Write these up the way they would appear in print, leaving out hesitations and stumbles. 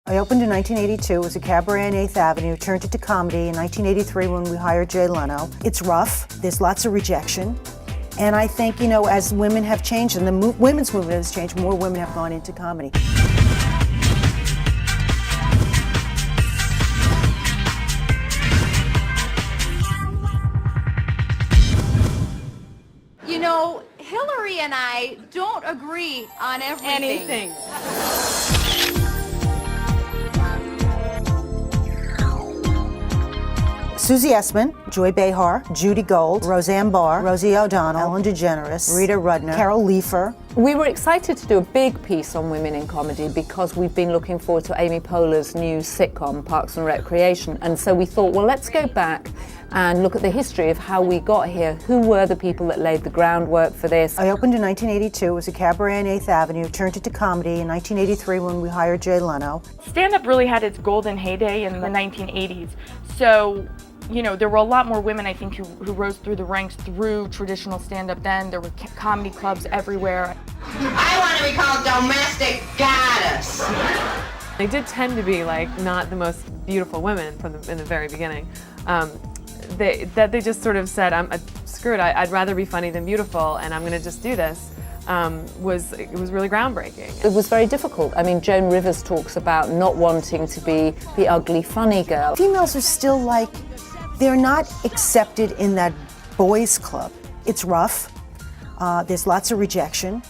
I opened in 1982. It was a cabaret on 8th Avenue, turned it to comedy in 1983 when we hired Jay Leno. It's rough, there's lots of rejection, and I think, as women have changed and the women's movement has changed, more women have gone into comedy. Hillary and I don't agree on everything. Susie Essman, Joy Behar, Judy Gold, Roseanne Barr, Rosie O'Donnell, Ellen DeGeneres, Rita Rudner, Carol Leifer. We were excited to do a big piece on women in comedy because we've been looking forward to Amy Poehler's new sitcom, Parks and Recreation. And so we thought, well, let's go back and look at the history of how we got here. Who were the people that laid the groundwork for this? I opened in 1982. It was a cabaret on 8th Avenue, turned it to comedy in 1983 when we hired Jay Leno. Stand-up really had its golden heyday in the 1980s. So, there were a lot more women, I think, who rose through the ranks through traditional stand-up then. There were comedy clubs everywhere. I want to be called domestic goddess. They did tend to be not the most beautiful women in the very beginning. They just sort of said, screw it, I'd rather be funny than beautiful, and I'm going to just do this. It was really groundbreaking. It was very difficult. I mean, Joan Rivers talks about not wanting to be the ugly, funny girl. Females are still they're not accepted in that boys' club. It's rough. There's lots of rejection.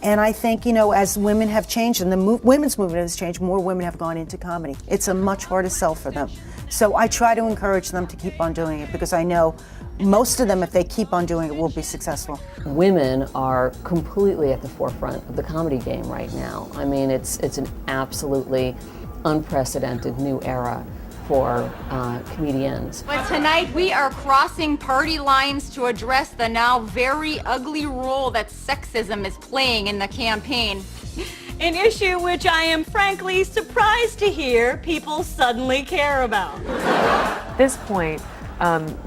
And I think, as women have changed and the women's movement has changed, more women have gone into comedy. It's a much harder sell for them. So I try to encourage them to keep on doing it because I know most of them, if they keep on doing it, will be successful. Women are completely at the forefront of the comedy game right now. I mean, it's an absolutely unprecedented new era for comedians. But tonight we are crossing party lines to address the now very ugly role that sexism is playing in the campaign. An issue which I am frankly surprised to hear people suddenly care about. At this point,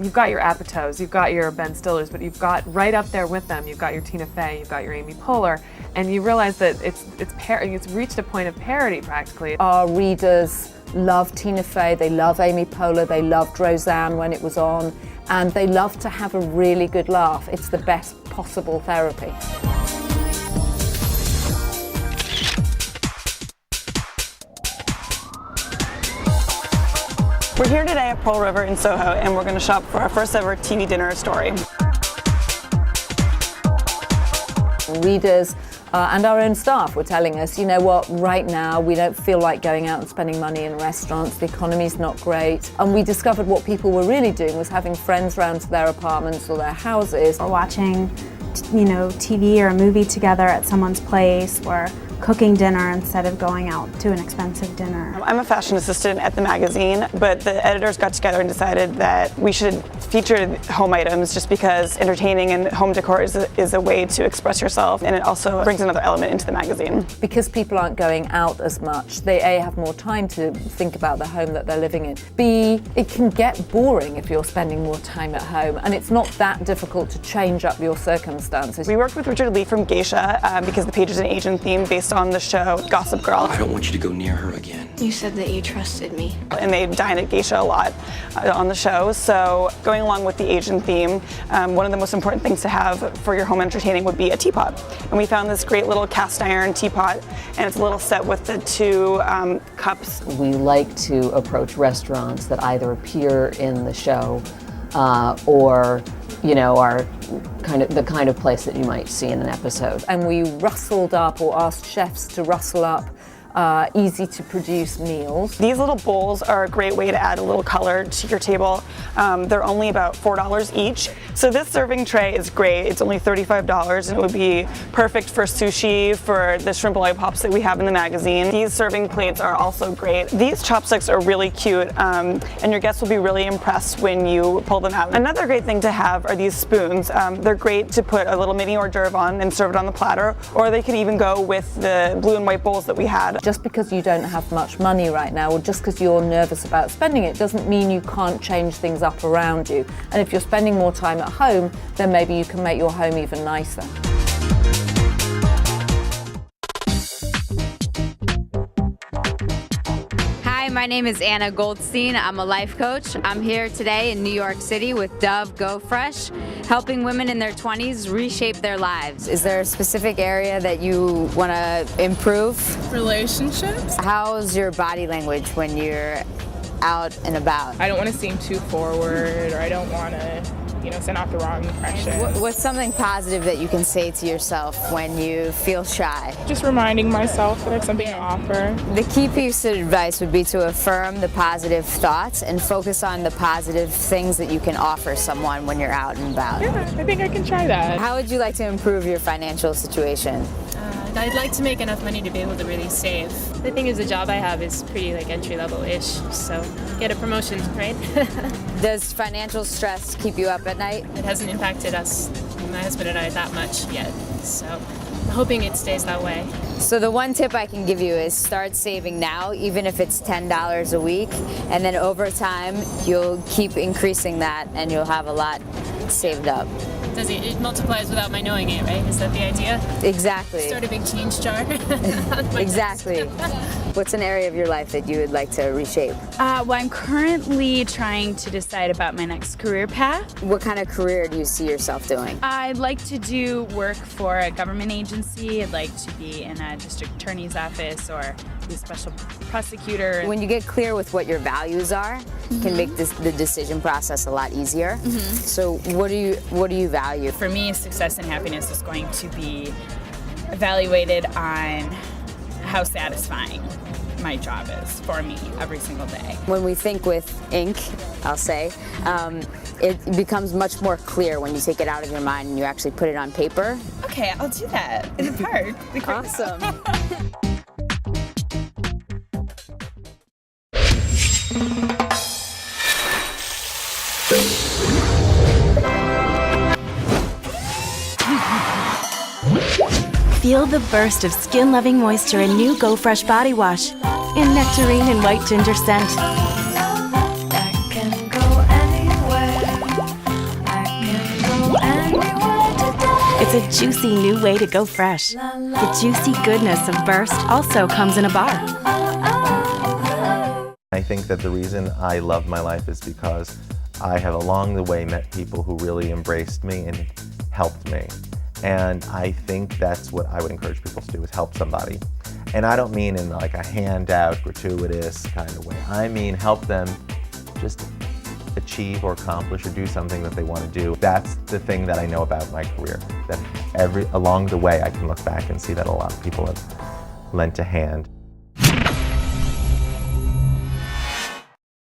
you've got your Apatows, you've got your Ben Stillers, but you've got right up there with them, you've got your Tina Fey, you've got your Amy Poehler, and you realize that it's reached a point of parody practically. Our readers love Tina Fey, they love Amy Poehler, they loved Roseanne when it was on, and they love to have a really good laugh. It's the best possible therapy. We're here today at Pearl River in Soho, and we're going to shop for our first ever TV dinner story. Readers and our own staff were telling us, right now we don't feel like going out and spending money in restaurants, the economy's not great. And we discovered what people were really doing was having friends round to their apartments or their houses. Or watching, TV or a movie together at someone's place, or cooking dinner instead of going out to an expensive dinner. I'm a fashion assistant at the magazine, but the editors got together and decided that we should feature home items just because entertaining and home decor is a way to express yourself, and it also brings another element into the magazine. Because people aren't going out as much, they A, have more time to think about the home that they're living in. B, it can get boring if you're spending more time at home, and it's not that difficult to change up your circumstances. We worked with Richard Lee from Geisha because the page is an Asian theme based on the show Gossip Girl. I don't want you to go near her again. You said that you trusted me. And they dine at Geisha a lot on the show, so going along with the Asian theme, one of the most important things to have for your home entertaining would be a teapot. And we found this great little cast iron teapot, and it's a little set with the two cups. We like to approach restaurants that either appear in the show or are the kind of place that you might see in an episode. And we rustled up, or asked chefs to rustle up, easy to produce meals. These little bowls are a great way to add a little color to your table. They're only about $4 each. So this serving tray is great. It's only $35, and it would be perfect for sushi, for the shrimp lollipops that we have in the magazine. These serving plates are also great. These chopsticks are really cute, and your guests will be really impressed when you pull them out. Another great thing to have are these spoons. They're great to put a little mini hors d'oeuvre on and serve it on the platter, or they can even go with the blue and white bowls that we had. Just because you don't have much money right now, or just because you're nervous about spending it, doesn't mean you can't change things up around you. And if you're spending more time at home, then maybe you can make your home even nicer. Hi, my name is Anna Goldstein. I'm a life coach. I'm here today in New York City with Dove Go Fresh, helping women in their 20s reshape their lives. Is there a specific area that you want to improve? Relationships. How's your body language when you're out and about? I don't want to seem too forward, or I don't want to, send out the wrong impression. What's something positive that you can say to yourself when you feel shy? Just reminding myself that I have something to offer. The key piece of advice would be to affirm the positive thoughts and focus on the positive things that you can offer someone when you're out and about. Yeah, I think I can try that. How would you like to improve your financial situation? I'd like to make enough money to be able to really save. The thing is, the job I have is pretty entry-level-ish, so get a promotion, right? Does financial stress keep you up at night? It hasn't impacted us, my husband and I, that much yet, so I'm hoping it stays that way. So the one tip I can give you is start saving now, even if it's $10 a week, and then over time you'll keep increasing that and you'll have a lot saved up. It multiplies without my knowing it, right? Is that the idea? Exactly. Start a big change jar. Exactly. What's an area of your life that you would like to reshape? Well, I'm currently trying to decide about my next career path. What kind of career do you see yourself doing? I'd like to do work for a government agency. I'd like to be in a district attorney's office or be a special prosecutor. When you get clear with what your values are, it can make the decision process a lot easier. So what do you value? For me, success and happiness is going to be evaluated on how satisfying my job is for me every single day. When we think with ink, I'll say, it becomes much more clear when you take it out of your mind and you actually put it on paper. Okay, I'll do that in the park. Awesome. Feel the burst of skin-loving moisture in new Go Fresh body wash in nectarine and white ginger scent. It's a juicy new way to go fresh. The juicy goodness of Burst also comes in a bar. I think that the reason I love my life is because I have along the way met people who really embraced me and helped me. And I think that's what I would encourage people to do, is help somebody. And I don't mean in like a handout, gratuitous kind of way. I mean help them just achieve or accomplish or do something that they want to do. That's the thing that I know about my career, that along the way I can look back and see that a lot of people have lent a hand.